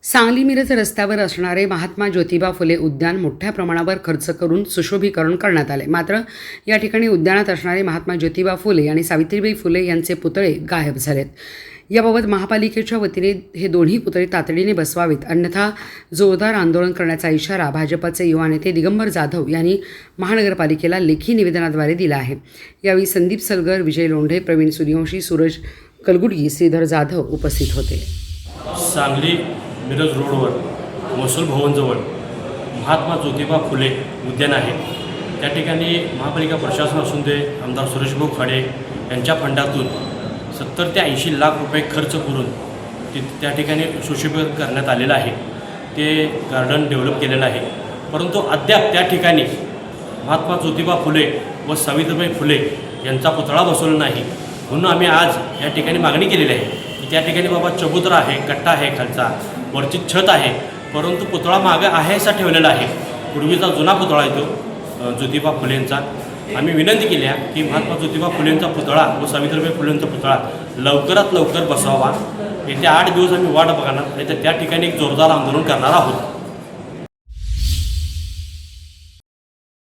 सांगली मिरज रस्त्यावर असणारे महात्मा ज्योतिबा फुले उद्यान मोठ्या प्रमाणावर खर्च करून सुशोभीकरण करण्यात आले। मात्र या ठिकाणी उद्यानात असणारे महात्मा ज्योतिबा फुले आणि सावित्रीबाई फुले यांचे पुतळे गायब झालेत। याबाबत महापालिकेच्या वतीने हे दोन्ही पुतळे तातडीने बसवावेत, अन्यथा जोरदार आंदोलन करण्याचा इशारा भाजपचे युवा नेते दिगंबर जाधव यांनी महानगरपालिकेला लेखी निवेदनाद्वारे दिला आहे। यावेळी संदीप सलगर, विजय लोंढे, प्रवीण सूर्यवंशी, सूरज कलगुडगी, श्रीधर जाधव उपस्थित होते। सांगली मिरज रोडवर महसूल भवनजवळ महात्मा ज्योतिबा फुले उद्यान आहे। त्या ठिकाणी महापालिका प्रशासन असून ते आमदार सुरेशभाऊ खाडे यांच्या फंडातून 70 ते 80 लाख रुपये खर्च करून त्या ठिकाणी सुशोभीकरण करण्यात आलेलं आहे। ते गार्डन डेव्हलप केलेलं आहे, परंतु अद्याप त्या ठिकाणी महात्मा ज्योतिबा फुले व सावित्रीबाई फुले यांचा पुतळा बसवला नाही। म्हणून आम्ही आज या ठिकाणी मागणी केलेली आहे की त्या ठिकाणी बाबा चबुतरा आहे, कट्टा आहे, खालचा वरची छत आहे, परंतु पुतळा मागे आहे असा ठेवलेला आहे। पूर्वीचा जुना पुतळा आहे तो ज्योतिबा फुलेंचा। आम्ही विनंती केली आहे की महात्मा ज्योतिबा फुलेंचा पुतळा व सावित्रीबाई फुलेंचा पुतळा लवकरात लवकर बसवावा। येत्या 8 दिवस आम्ही वाट बघणार, नाही तर त्या ठिकाणी एक जोरदार आंदोलन करणार आहोत।